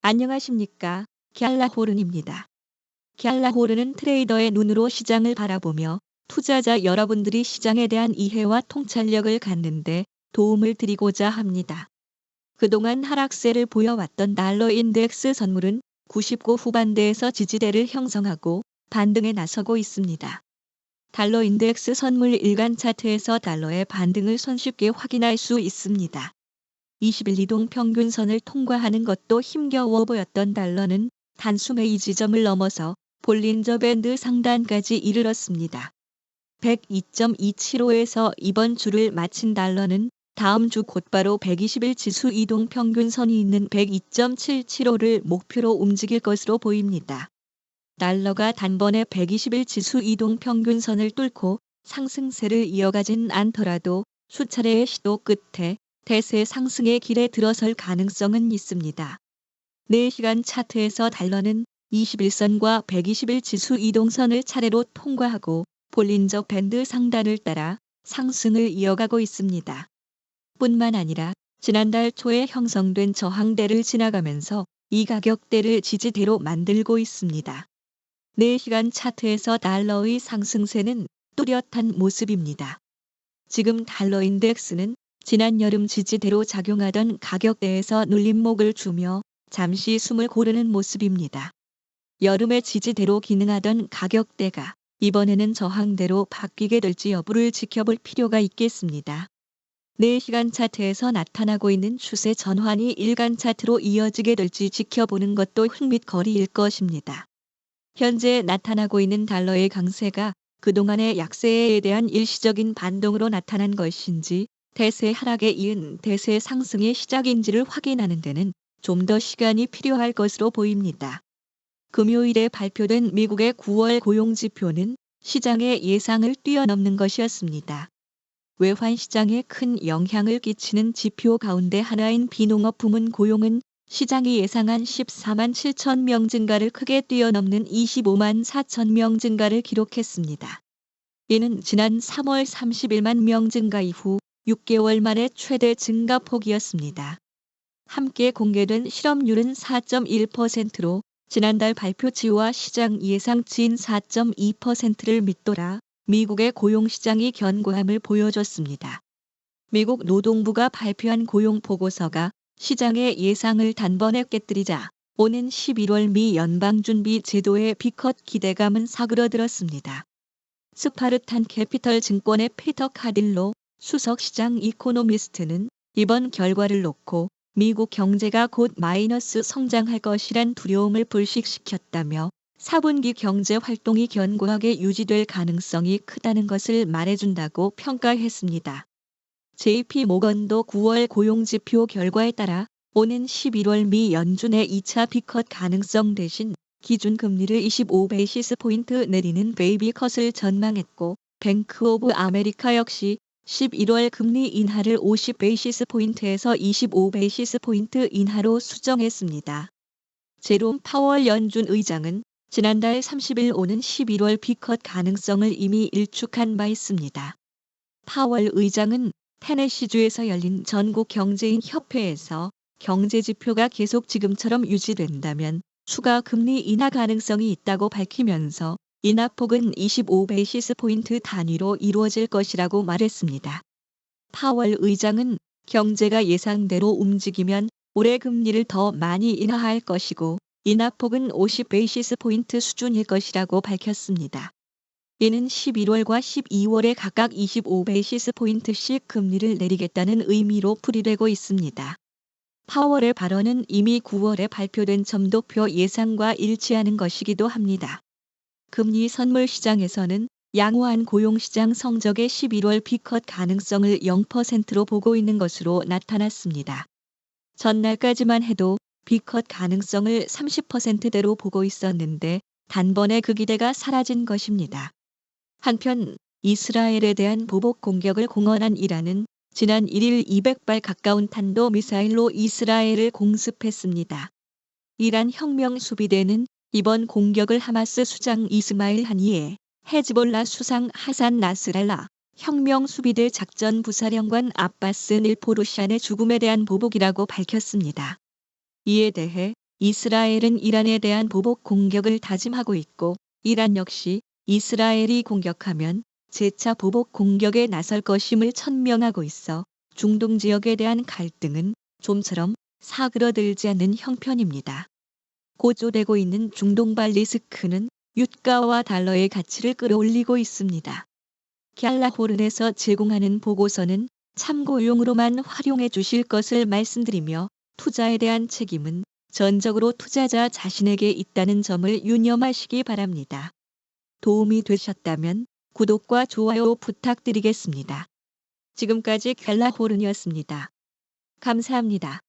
안녕하십니까. 갤라호른입니다. 갤라호른은 트레이더의 눈으로 시장을 바라보며 투자자 여러분들이 시장에 대한 이해와 통찰력을 갖는데 도움을 드리고자 합니다. 그동안 하락세를 보여왔던 달러 인덱스 선물은 99 후반대에서 지지대를 형성하고 반등에 나서고 있습니다. 달러 인덱스 선물 일간 차트에서 달러의 반등을 손쉽게 확인할 수 있습니다. 20일 이동 평균선을 통과하는 것도 힘겨워 보였던 달러는 단숨에 이 지점을 넘어서 볼린저 밴드 상단까지 이르렀습니다. 102.275에서 이번 주를 마친 달러는 다음 주 곧바로 120일 지수 이동 평균선이 있는 102.775를 목표로 움직일 것으로 보입니다. 달러가 단번에 120일 지수 이동 평균선을 뚫고 상승세를 이어가진 않더라도 수차례의 시도 끝에 대세 상승의 길에 들어설 가능성은 있습니다. 4시간 차트에서 달러는 21선과 120일 지수 이동선을 차례로 통과하고 볼린저 밴드 상단을 따라 상승을 이어가고 있습니다. 뿐만 아니라 지난달 초에 형성된 저항대를 지나가면서 이 가격대를 지지대로 만들고 있습니다. 4시간 차트에서 달러의 상승세는 뚜렷한 모습입니다. 지금 달러 인덱스는 지난 여름 지지대로 작용하던 가격대에서 눌림목을 주며 잠시 숨을 고르는 모습입니다. 여름에 지지대로 기능하던 가격대가 이번에는 저항대로 바뀌게 될지 여부를 지켜볼 필요가 있겠습니다. 4시간 차트에서 나타나고 있는 추세 전환이 일간 차트로 이어지게 될지 지켜보는 것도 흥밋거리일 것입니다. 현재 나타나고 있는 달러의 강세가 그동안의 약세에 대한 일시적인 반동으로 나타난 것인지 대세 하락에 이은 대세 상승의 시작인지를 확인하는 데는 좀 더 시간이 필요할 것으로 보입니다. 금요일에 발표된 미국의 9월 고용지표는 시장의 예상을 뛰어넘는 것이었습니다. 외환 시장에 큰 영향을 끼치는 지표 가운데 하나인 비농업 부문 고용은 시장이 예상한 14만 7천 명 증가를 크게 뛰어넘는 25만 4천 명 증가를 기록했습니다. 이는 지난 3월 31만 명 증가 이후 6개월 만에 최대 증가폭이었습니다. 함께 공개된 실업률은 4.1%로 지난달 발표치와 시장 예상치인 4.2%를 밑돌아 미국의 고용시장이 견고함을 보여줬습니다. 미국 노동부가 발표한 고용보고서가 시장의 예상을 단번에 깨뜨리자 오는 11월 미 연방준비 제도의 비컷 기대감은 사그러들었습니다. 스파르탄 캐피털 증권의 피터 카딜로 수석시장 이코노미스트는 이번 결과를 놓고 미국 경제가 곧 마이너스 성장할 것이란 두려움을 불식시켰다며 4분기 경제 활동이 견고하게 유지될 가능성이 크다는 것을 말해준다고 평가했습니다. JP 모건도 9월 고용지표 결과에 따라 오는 11월 미 연준의 2차 비컷 가능성 대신 기준금리를 25베이시스 포인트 내리는 베이비 컷을 전망했고 뱅크 오브 아메리카 역시 11월 금리 인하를 50베이시스 포인트에서 25베이시스 포인트 인하로 수정했습니다. 제롬 파월 연준 의장은 지난달 30일 오는 11월 비컷 가능성을 이미 일축한 바 있습니다. 파월 의장은 테네시주에서 열린 전국 경제인 협회에서 경제지표가 계속 지금처럼 유지된다면 추가 금리 인하 가능성이 있다고 밝히면서 인하폭은 25베이시스 포인트 단위로 이루어질 것이라고 말했습니다. 파월 의장은 경제가 예상대로 움직이면 올해 금리를 더 많이 인하할 것이고 인하폭은 50베이시스 포인트 수준일 것이라고 밝혔습니다. 이는 11월과 12월에 각각 25베이시스 포인트씩 금리를 내리겠다는 의미로 풀이되고 있습니다. 파월의 발언은 이미 9월에 발표된 점도표 예상과 일치하는 것이기도 합니다. 금리 선물 시장에서는 양호한 고용시장 성적의 11월 비컷 가능성을 0%로 보고 있는 것으로 나타났습니다. 전날까지만 해도 비컷 가능성을 30%대로 보고 있었는데 단번에 그 기대가 사라진 것입니다. 한편 이스라엘에 대한 보복 공격을 공언한 이란은 지난 1일 200발 가까운 탄도미사일로 이스라엘을 공습했습니다. 이란 혁명수비대는 이번 공격을 하마스 수장 이스마일 하니에, 헤즈볼라 수상 하산 나스랄라, 혁명수비대 작전부사령관 아바스 닐포루샨의 죽음에 대한 보복이라고 밝혔습니다. 이에 대해 이스라엘은 이란에 대한 보복 공격을 다짐하고 있고 이란 역시 이스라엘이 공격하면 재차 보복 공격에 나설 것임을 천명하고 있어 중동 지역에 대한 갈등은 좀처럼 사그러들지 않는 형편입니다. 고조되고 있는 중동발 리스크는 유가와 달러의 가치를 끌어올리고 있습니다. 갤라호른에서 제공하는 보고서는 참고용으로만 활용해 주실 것을 말씀드리며 투자에 대한 책임은 전적으로 투자자 자신에게 있다는 점을 유념하시기 바랍니다. 도움이 되셨다면 구독과 좋아요 부탁드리겠습니다. 지금까지 갤라호른이었습니다. 감사합니다.